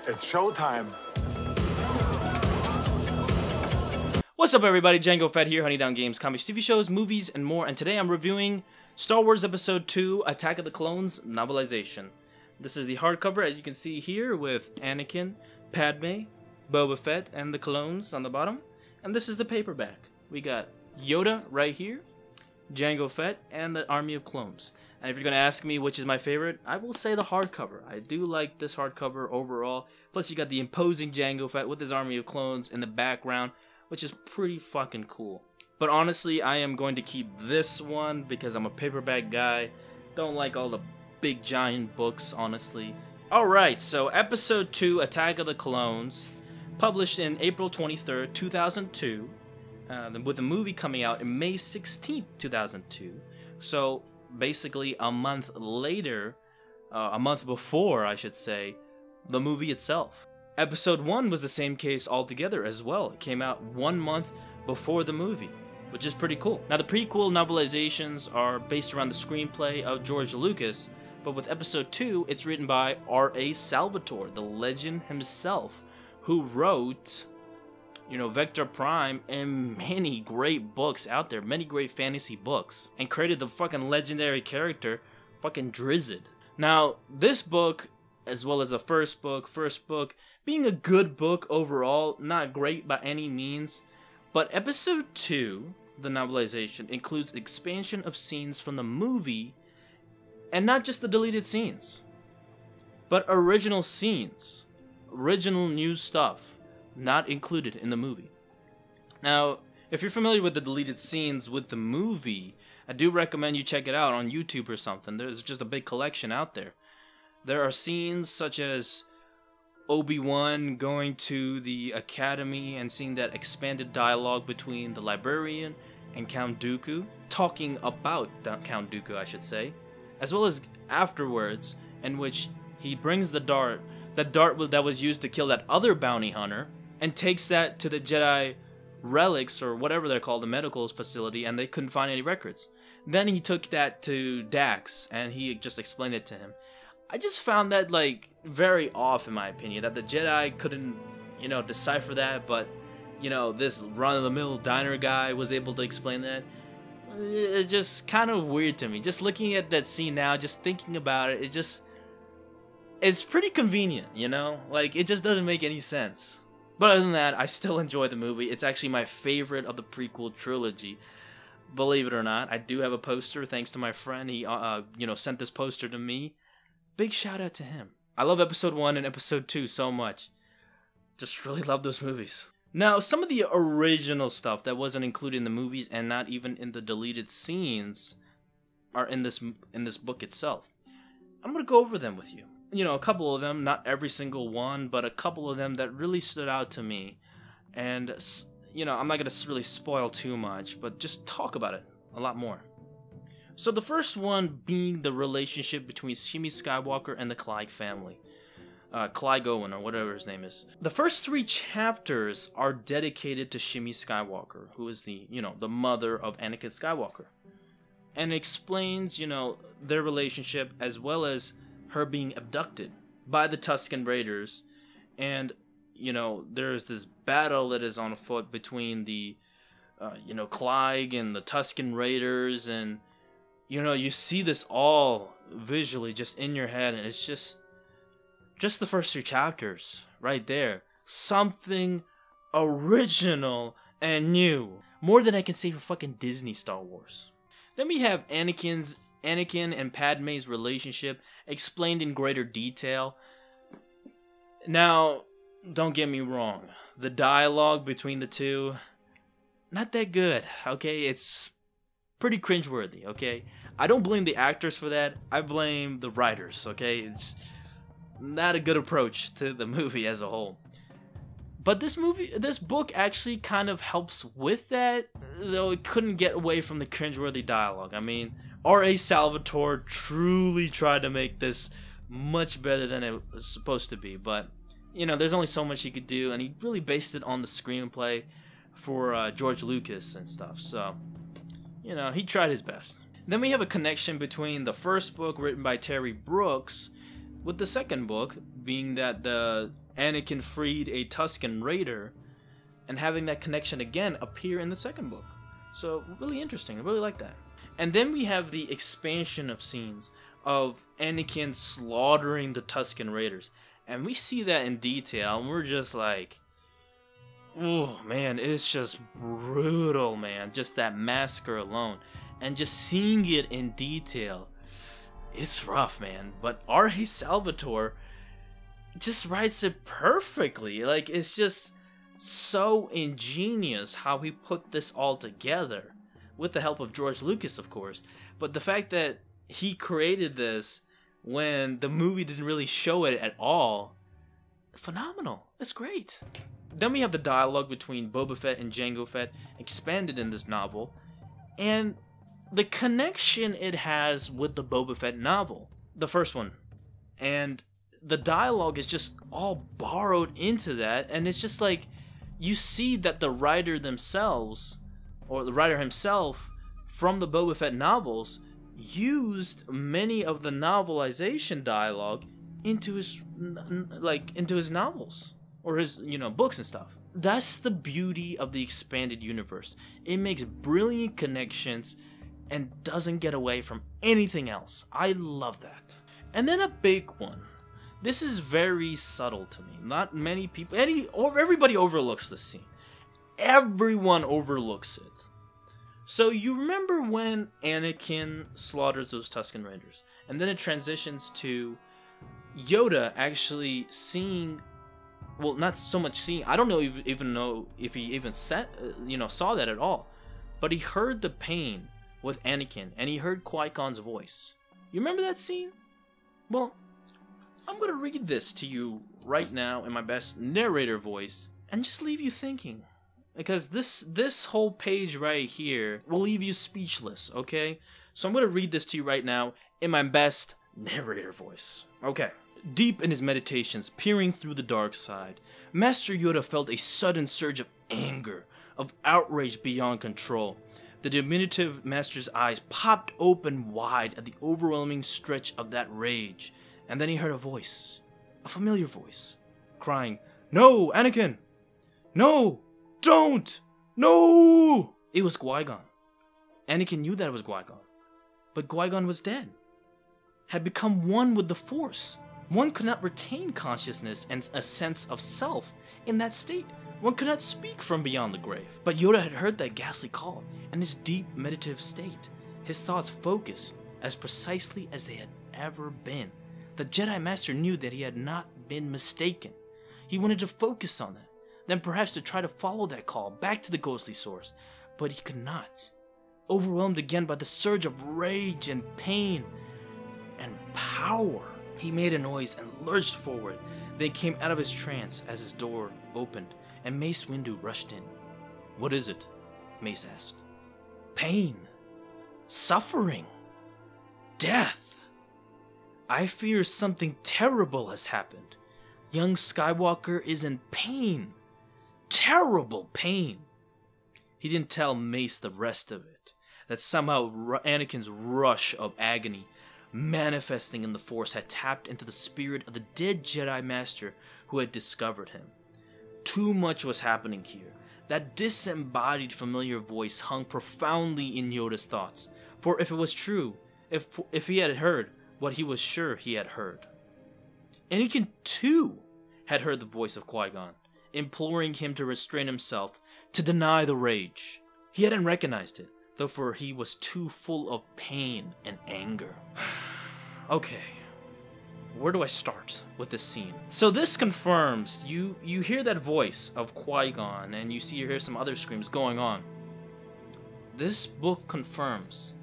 It's showtime. What's up, everybody? Django, Fett here, Honey Down Games, comics, TV shows, movies, and more. And today I'm reviewing Star Wars Episode 2, Attack of the Clones novelization. This is the hardcover, as you can see here, with Anakin, Padme, Boba Fett, and the clones on the bottom. And this is the paperback. We got Yoda right here, Django Fett, and the Army of Clones. And if you're going to ask me which is my favorite, I will say the hardcover. I do like this hardcover overall. Plus, you got the imposing Django Fett with his Army of Clones in the background, which is pretty fucking cool. But honestly, I am going to keep this one because I'm a paperback guy. Don't like all the big giant books, honestly. Alright, so Episode 2, Attack of the Clones, published in April 23rd, 2002, with the movie coming out in May 16th, 2002. So, basically a month later, a month before, I should say, the movie itself. Episode 1 was the same case altogether as well. It came out 1 month before the movie, which is pretty cool. Now, the prequel novelizations are based around the screenplay of George Lucas, but with Episode 2, it's written by R.A. Salvatore, the legend himself, who wrote, Vector Prime and many great books out there, many great fantasy books, and created the fucking legendary character, fucking Drizzt. Now, this book, as well as the first book, being a good book overall, not great by any means, but Episode 2, the novelization, includes expansion of scenes from the movie, and not just the deleted scenes, but original scenes, original new stuff, not included in the movie. Now, if you're familiar with the deleted scenes with the movie, I do recommend you check it out on YouTube or something. There's just a big collection out there. There are scenes such as Obi-Wan going to the academy and seeing that expanded dialogue between the librarian and Count Dooku, talking about Count Dooku, I should say, as well as afterwards, in which he brings the dart that was used to kill that other bounty hunter, and takes that to the Jedi relics, or whatever they're called, the medical facility, and they couldn't find any records. Then he took that to Dax, and he just explained it to him. I just found that, very off, in my opinion, that the Jedi couldn't, decipher that, but, this run-of-the-mill diner guy was able to explain that. It's just kind of weird to me. Just looking at that scene now, just thinking about it, it's pretty convenient, it just doesn't make any sense. But other than that, I still enjoy the movie. It's actually my favorite of the prequel trilogy. Believe it or not, I do have a poster, thanks to my friend. He, sent this poster to me. Big shout out to him. I love Episode 1 and Episode 2 so much. Just really love those movies. Now, some of the original stuff that wasn't included in the movies and not even in the deleted scenes are in this book itself. I'm going to go over them with you. A couple of them, not every single one, but a couple of them that really stood out to me. And, I'm not going to really spoil too much, but just talk about it a lot more. So the first one being the relationship between Shmi Skywalker and the Clive family. Clive Owen, or whatever his name is. The first 3 chapters are dedicated to Shmi Skywalker, who is the mother of Anakin Skywalker. And explains, their relationship, as well as her being abducted by the Tusken Raiders. And, there's this battle that is on foot between the, Clive and the Tusken Raiders, and you see this all visually just in your head, and it's just the first 3 chapters right there. Something original and new. More than I can say for fucking Disney Star Wars. Then we have Anakin and Padme's relationship explained in greater detail. Now, don't get me wrong. The dialogue between the two, not that good, okay? It's pretty cringeworthy, okay? I don't blame the actors for that. I blame the writers, okay? It's not a good approach to the movie as a whole. But this book actually kind of helps with that, though it couldn't get away from the cringeworthy dialogue. I mean, R.A. Salvatore truly tried to make this much better than it was supposed to be, but, there's only so much he could do, and he really based it on the screenplay for George Lucas and stuff, so, he tried his best. Then we have a connection between the first book written by Terry Brooks with the second book, being that the Anakin freed a Tusken Raider, and having that connection again appear in the second book. So really interesting. I really like that. And then we have the expansion of scenes of Anakin slaughtering the Tusken Raiders. And we see that in detail, and we're just like, oh man, it's just brutal, man. Just that massacre alone. And just seeing it in detail, it's rough, man. But R.A. Salvatore just writes it perfectly. Like, it's just so ingenious how he put this all together. With the help of George Lucas, of course. But the fact that he created this when the movie didn't really show it at all, phenomenal. It's great. Then we have the dialogue between Boba Fett and Django Fett expanded in this novel, and the connection it has with the Boba Fett novel, the first one. And the dialogue is just all borrowed into that, and it's just like, you see that the writer themselves, or the writer himself from the Boba Fett novels, used many of the novelization dialogue into his novels or his books and stuff. That's the beauty of the expanded universe. It makes brilliant connections and doesn't get away from anything else. I love that. And then a big one. This is very subtle to me. Not many people, everybody overlooks this scene. Everyone overlooks it. So you remember when Anakin slaughters those Tusken Raiders, and then it transitions to Yoda actually seeing, well, not so much seeing, I don't even know if he even saw that at all, but he heard the pain with Anakin, and he heard Qui-Gon's voice. You remember that scene? Well, I'm gonna read this to you right now in my best narrator voice, and just leave you thinking. Because this whole page right here will leave you speechless, okay? So I'm going to read this to you right now in my best narrator voice. Okay. Deep in his meditations, peering through the dark side, Master Yoda felt a sudden surge of anger, of outrage beyond control. The diminutive Master's eyes popped open wide at the overwhelming stretch of that rage, and then he heard a voice, a familiar voice, crying, "No, Anakin! No! Don't! No!" It was Qui-Gon. Anakin knew that it was Qui-Gon. But Qui-Gon was dead. Had become one with the Force. One could not retain consciousness and a sense of self in that state. One could not speak from beyond the grave. But Yoda had heard that ghastly call, in his deep meditative state, his thoughts focused as precisely as they had ever been. The Jedi Master knew that he had not been mistaken. He wanted to focus on that. Then perhaps to try to follow that call back to the ghostly source, but he could not. Overwhelmed again by the surge of rage and pain and power, he made a noise and lurched forward, then came out of his trance as his door opened and Mace Windu rushed in. "What is it?" Mace asked. "Pain. Suffering. Death. I fear something terrible has happened. Young Skywalker is in pain. Terrible pain." He didn't tell Mace the rest of it. That somehow Anakin's rush of agony manifesting in the Force had tapped into the spirit of the dead Jedi Master who had discovered him. Too much was happening here. That disembodied familiar voice hung profoundly in Yoda's thoughts. For if it was true, if he had heard what he was sure he had heard, Anakin too had heard the voice of Qui-Gon, imploring him to restrain himself, to deny the rage. He hadn't recognized it, though, for he was too full of pain and anger. Okay, where do I start with this scene? So this confirms, you hear that voice of Qui-Gon, and you hear some other screams going on. This book confirms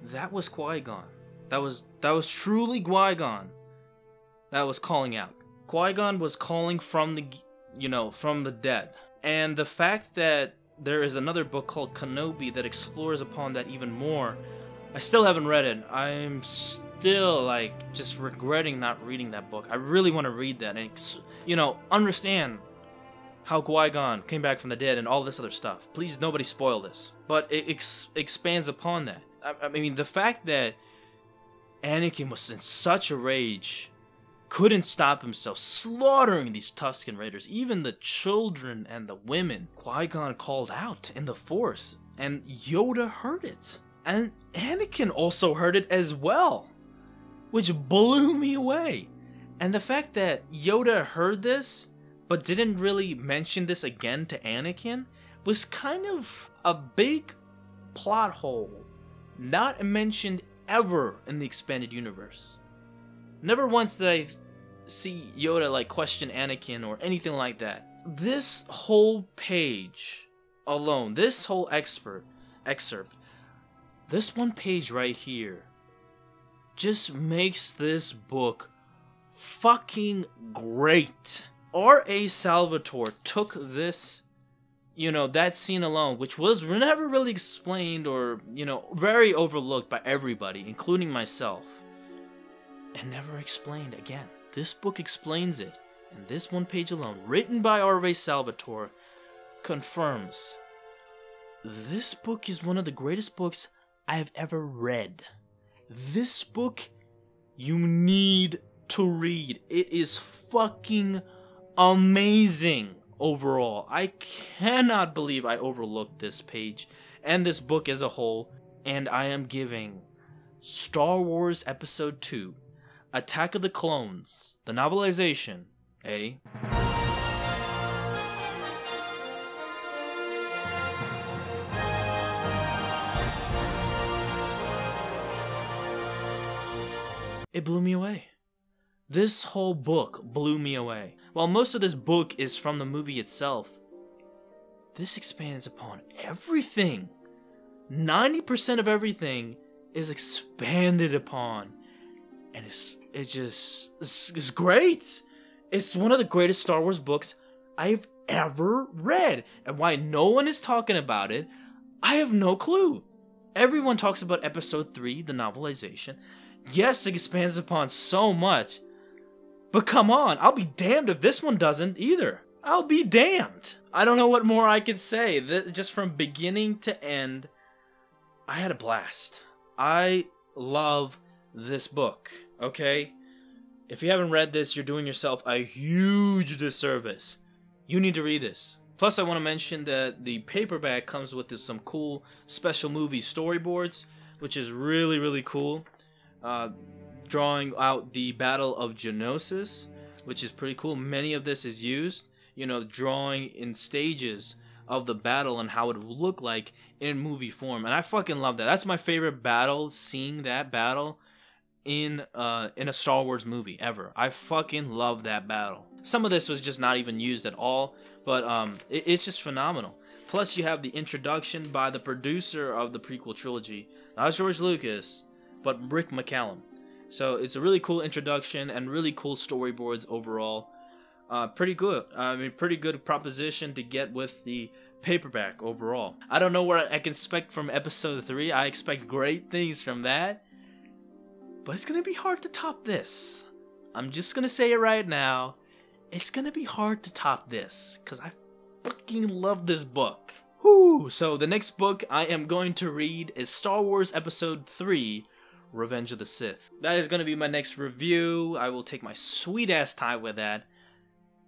that was Qui-Gon. That was truly Qui-Gon that was calling out. Qui-Gon was calling from the dead. And the fact that there is another book called Kenobi that explores upon that even more, I still haven't read it. I'm still just regretting not reading that book. I really want to read that and understand how Qui-Gon came back from the dead and all this other stuff. Please, nobody spoil this. But it expands upon that. I mean, the fact that Anakin was in such a rage couldn't stop himself, slaughtering these Tusken Raiders, even the children and the women. Qui-Gon called out in the Force, and Yoda heard it. And Anakin also heard it as well, which blew me away. And the fact that Yoda heard this, but didn't really mention this again to Anakin, was kind of a big plot hole, not mentioned ever in the expanded universe. Never once did I see Yoda like question Anakin or anything like that. This whole page alone, this whole excerpt, this one page right here, just makes this book fucking great. R.A. Salvatore took this, that scene alone, which was never really explained or, very overlooked by everybody, including myself, and never explained again. This book explains it, and this one page alone, written by R.A. Salvatore, confirms this book is one of the greatest books I have ever read. This book you need to read. It is fucking amazing overall. I cannot believe I overlooked this page and this book as a whole, and I am giving Star Wars Episode 2, Attack of the Clones, the novelization, a... It blew me away. This whole book blew me away. While most of this book is from the movie itself, this expands upon everything. 90% of everything is expanded upon. And it's great. It's one of the greatest Star Wars books I've ever read. And why no one is talking about it, I have no clue. Everyone talks about Episode 3, the novelization. Yes, it expands upon so much. But come on, I'll be damned if this one doesn't either. I'll be damned. I don't know what more I could say. Just from beginning to end, I had a blast. I love this book, okay? If you haven't read this, you're doing yourself a huge disservice. You need to read this. Plus, I want to mention that the paperback comes with some cool special movie storyboards, which is really, really cool. Drawing out the Battle of Geonosis, which is pretty cool. Many of this is used, drawing in stages of the battle and how it would look like in movie form. And I fucking love that. That's my favorite battle, seeing that battle in a Star Wars movie ever. I fucking love that battle. Some of this was just not even used at all, but it's just phenomenal. Plus, you have the introduction by the producer of the prequel trilogy, not George Lucas, but Rick McCallum. So it's a really cool introduction and really cool storyboards overall. Pretty good. I mean, pretty good proposition to get with the paperback overall. I don't know what I can expect from Episode 3. I expect great things from that. But it's going to be hard to top this. I'm just going to say it right now. It's going to be hard to top this, because I fucking love this book. Whew. So the next book I am going to read is Star Wars Episode 3, Revenge of the Sith. That is going to be my next review. I will take my sweet ass time with that.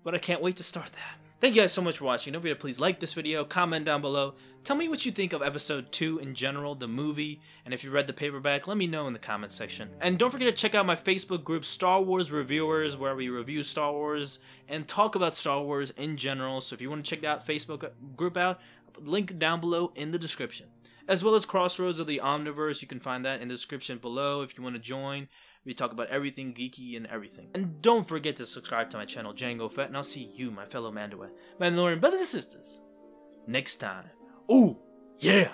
But I can't wait to start that. Thank you guys so much for watching. Don't forget to please like this video, comment down below. Tell me what you think of Episode 2 in general, the movie, and if you read the paperback, let me know in the comment section. And don't forget to check out my Facebook group, Star Wars Reviewers, where we review Star Wars and talk about Star Wars in general. So if you want to check that Facebook group out, link down below in the description. As well as Crossroads of the Omniverse, you can find that in the description below if you want to join. We talk about everything geeky and everything. And don't forget to subscribe to my channel, Django Fett, and I'll see you, my fellow Mandalorian brothers and sisters, next time. Ooh, yeah!